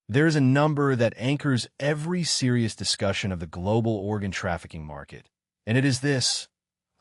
There's a number that anchors every serious discussion of the global organ trafficking market, and it is this.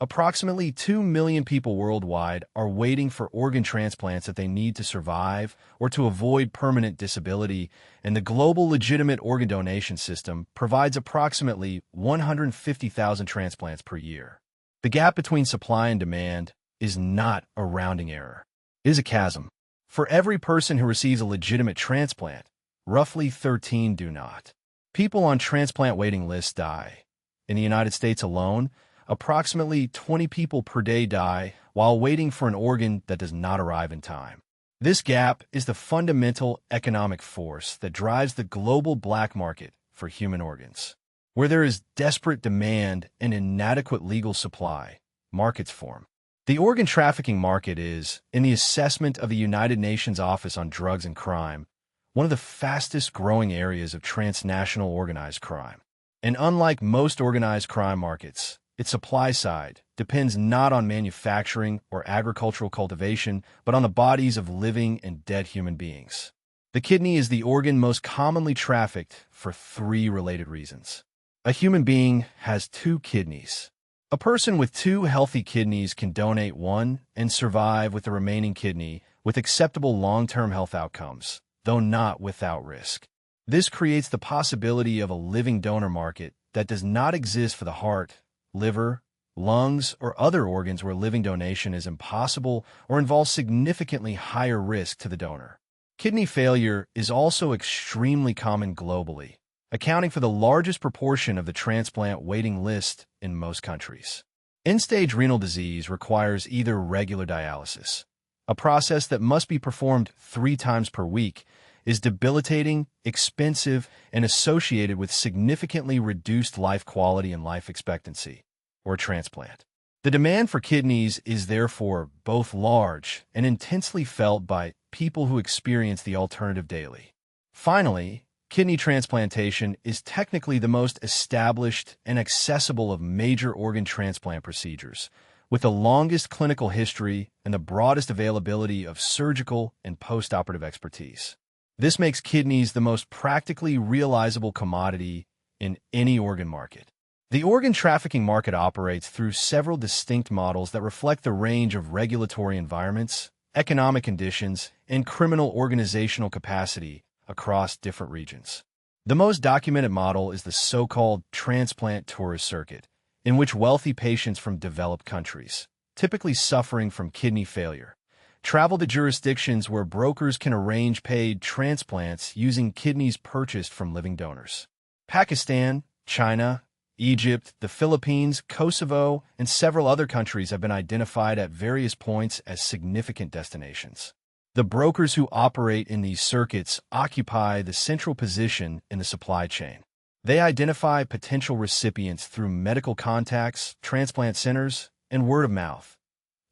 Approximately 2 million people worldwide are waiting for organ transplants that they need to survive or to avoid permanent disability, and the global legitimate organ donation system provides approximately 150,000 transplants per year. The gap between supply and demand is not a rounding error. It is a chasm. For every person who receives a legitimate transplant, roughly 13 do not. People on transplant waiting lists die. In the United States alone, approximately 20 people per day die while waiting for an organ that does not arrive in time. This gap is the fundamental economic force that drives the global black market for human organs. Where there is desperate demand and inadequate legal supply, markets form. The organ trafficking market is, in the assessment of the United Nations Office on Drugs and Crime, one of the fastest growing areas of transnational organized crime. And unlike most organized crime markets, its supply side depends not on manufacturing or agricultural cultivation, but on the bodies of living and dead human beings. The kidney is the organ most commonly trafficked for 3 related reasons. A human being has 2 kidneys. A person with 2 healthy kidneys can donate one and survive with the remaining kidney with acceptable long-term health outcomes, though not without risk. This creates the possibility of a living donor market that does not exist for the heart, liver, lungs, or other organs where living donation is impossible or involves significantly higher risk to the donor. Kidney failure is also extremely common globally, accounting for the largest proportion of the transplant waiting list in most countries. End-stage renal disease requires either regular dialysis, a process that must be performed 3 times per week, is debilitating, expensive, and associated with significantly reduced life quality and life expectancy, or transplant. The demand for kidneys is therefore both large and intensely felt by people who experience the alternative daily. Finally, kidney transplantation is technically the most established and accessible of major organ transplant procedures, with the longest clinical history and the broadest availability of surgical and post-operative expertise. This makes kidneys the most practically realizable commodity in any organ market. The organ trafficking market operates through several distinct models that reflect the range of regulatory environments, economic conditions, and criminal organizational capacity across different regions. The most documented model is the so-called transplant tourist circuit, in which wealthy patients from developed countries, typically suffering from kidney failure, travel to jurisdictions where brokers can arrange paid transplants using kidneys purchased from living donors. Pakistan, China, Egypt, the Philippines, Kosovo, and several other countries have been identified at various points as significant destinations. The brokers who operate in these circuits occupy the central position in the supply chain. They identify potential recipients through medical contacts, transplant centers, and word of mouth.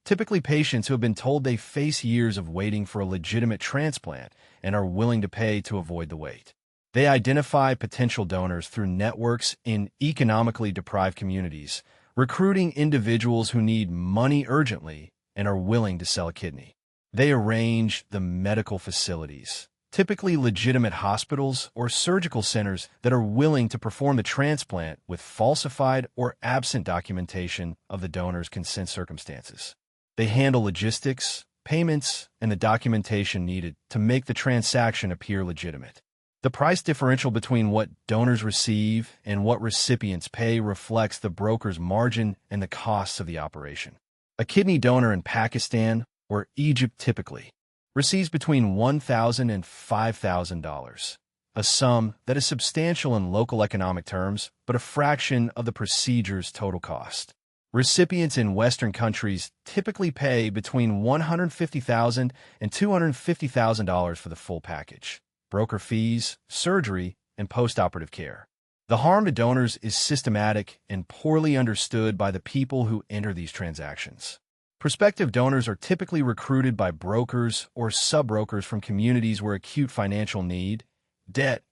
Typically patients who have been told they face years of waiting for a legitimate transplant and are willing to pay to avoid the wait. They identify potential donors through networks in economically deprived communities, recruiting individuals who need money urgently and are willing to sell a kidney. They arrange the medical facilities, typically legitimate hospitals or surgical centers that are willing to perform the transplant with falsified or absent documentation of the donor's consent circumstances. They handle logistics, payments, and the documentation needed to make the transaction appear legitimate. The price differential between what donors receive and what recipients pay reflects the broker's margin and the costs of the operation. A kidney donor in Pakistan or Egypt typically receives between $1,000 and $5,000, a sum that is substantial in local economic terms, but a fraction of the procedure's total cost. Recipients in Western countries typically pay between $150,000 and $250,000 for the full package: broker fees, surgery, and post-operative care. The harm to donors is systematic and poorly understood by the people who enter these transactions. Prospective donors are typically recruited by brokers or sub-brokers from communities where acute financial need, debt,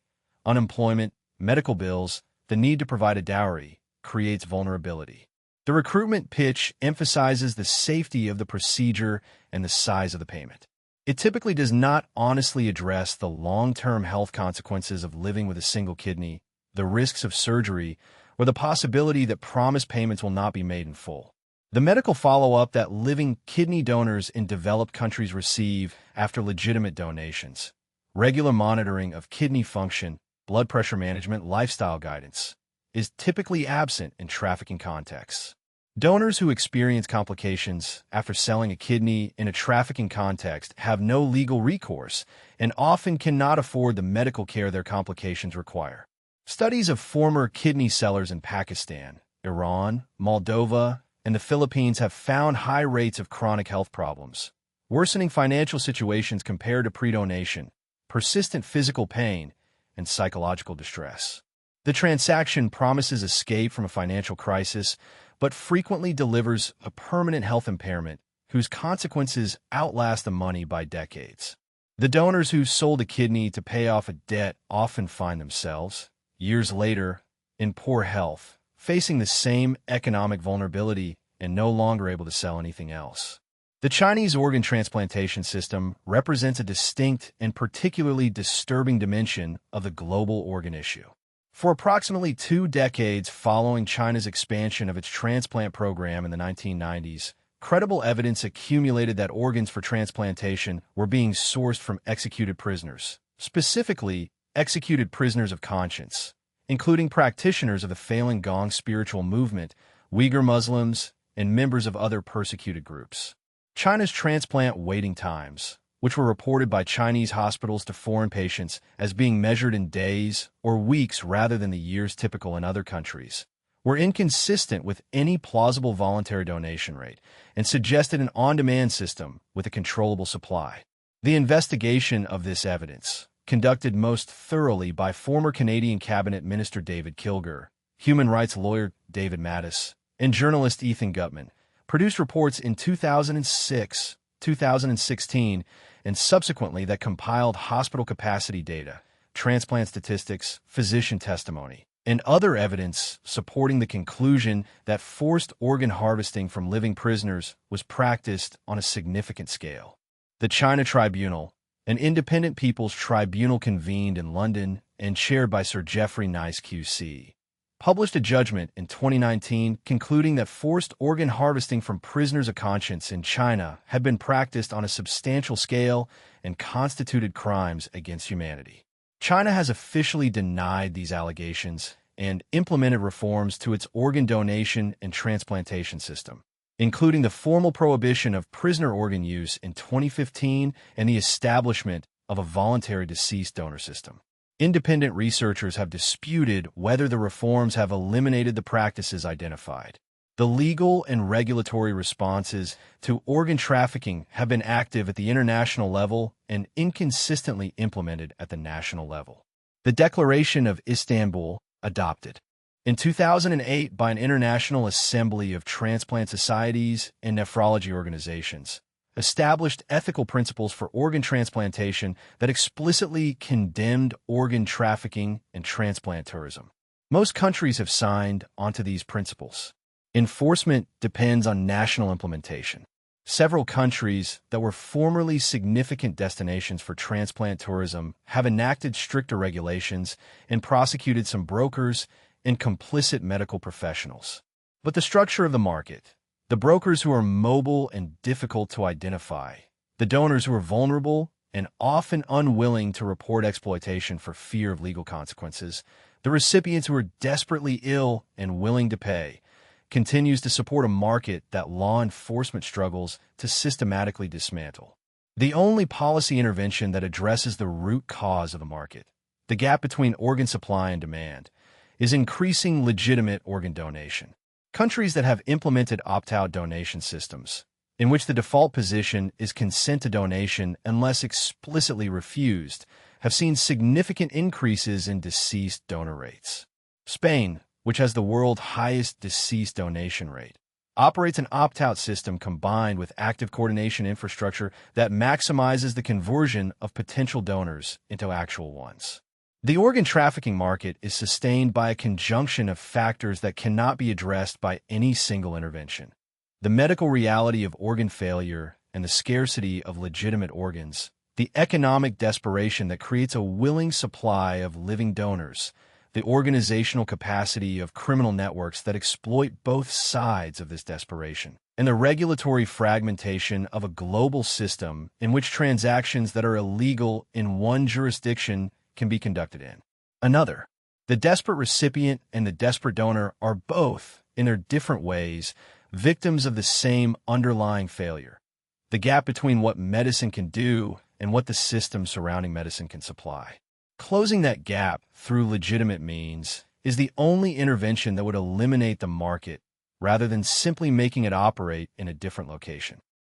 unemployment, medical bills, the need to provide a dowry, creates vulnerability. The recruitment pitch emphasizes the safety of the procedure and the size of the payment. It typically does not honestly address the long-term health consequences of living with a single kidney, the risks of surgery, or the possibility that promised payments will not be made in full. The medical follow-up that living kidney donors in developed countries receive after legitimate donations, regular monitoring of kidney function, blood pressure management, lifestyle guidance, is typically absent in trafficking contexts. Donors who experience complications after selling a kidney in a trafficking context have no legal recourse and often cannot afford the medical care their complications require. Studies of former kidney sellers in Pakistan, Iran, Moldova, and the Philippines have found high rates of chronic health problems, worsening financial situations compared to pre-donation, persistent physical pain, and psychological distress. The transaction promises escape from a financial crisis, but frequently delivers a permanent health impairment whose consequences outlast the money by decades. The donors who sold a kidney to pay off a debt often find themselves, years later, in poor health, facing the same economic vulnerability and no longer able to sell anything else. The Chinese organ transplantation system represents a distinct and particularly disturbing dimension of the global organ issue. For approximately 2 decades following China's expansion of its transplant program in the 1990s, credible evidence accumulated that organs for transplantation were being sourced from executed prisoners, specifically executed prisoners of conscience, including practitioners of the Falun Gong spiritual movement, Uyghur Muslims, and members of other persecuted groups. China's transplant waiting times, which were reported by Chinese hospitals to foreign patients as being measured in days or weeks rather than the years typical in other countries, were inconsistent with any plausible voluntary donation rate and suggested an on-demand system with a controllable supply. The investigation of this evidence, conducted most thoroughly by former Canadian Cabinet Minister David Kilgour, human rights lawyer David Mattis, and journalist Ethan Gutman, produced reports in 2006, 2016, and subsequently that compiled hospital capacity data, transplant statistics, physician testimony, and other evidence supporting the conclusion that forced organ harvesting from living prisoners was practiced on a significant scale. The China Tribunal, an independent people's tribunal convened in London and chaired by Sir Geoffrey Nice QC, published a judgment in 2019 concluding that forced organ harvesting from prisoners of conscience in China had been practiced on a substantial scale and constituted crimes against humanity. China has officially denied these allegations and implemented reforms to its organ donation and transplantation system, including the formal prohibition of prisoner organ use in 2015 and the establishment of a voluntary deceased donor system. Independent researchers have disputed whether the reforms have eliminated the practices identified. The legal and regulatory responses to organ trafficking have been active at the international level and inconsistently implemented at the national level. The Declaration of Istanbul, adopted in 2008 by an International Assembly of Transplant Societies and Nephrology Organizations, established ethical principles for organ transplantation that explicitly condemned organ trafficking and transplant tourism. Most countries have signed onto these principles. Enforcement depends on national implementation. Several countries that were formerly significant destinations for transplant tourism have enacted stricter regulations and prosecuted some brokers and complicit medical professionals. But the structure of the market, the brokers who are mobile and difficult to identify, the donors who are vulnerable and often unwilling to report exploitation for fear of legal consequences, the recipients who are desperately ill and willing to pay, continues to support a market that law enforcement struggles to systematically dismantle. The only policy intervention that addresses the root cause of the market, the gap between organ supply and demand, is increasing legitimate organ donation. Countries that have implemented opt-out donation systems, in which the default position is consent to donation unless explicitly refused, have seen significant increases in deceased donor rates. Spain, which has the world's highest deceased donation rate, operates an opt-out system combined with active coordination infrastructure that maximizes the conversion of potential donors into actual ones. The organ trafficking market is sustained by a conjunction of factors that cannot be addressed by any single intervention. The medical reality of organ failure and the scarcity of legitimate organs, the economic desperation that creates a willing supply of living donors, the organizational capacity of criminal networks that exploit both sides of this desperation, and the regulatory fragmentation of a global system in which transactions that are illegal in one jurisdiction can be conducted in another. The desperate recipient and the desperate donor are both, in their different ways, victims of the same underlying failure: the gap between what medicine can do and what the system surrounding medicine can supply. Closing that gap through legitimate means is the only intervention that would eliminate the market rather than simply making it operate in a different location.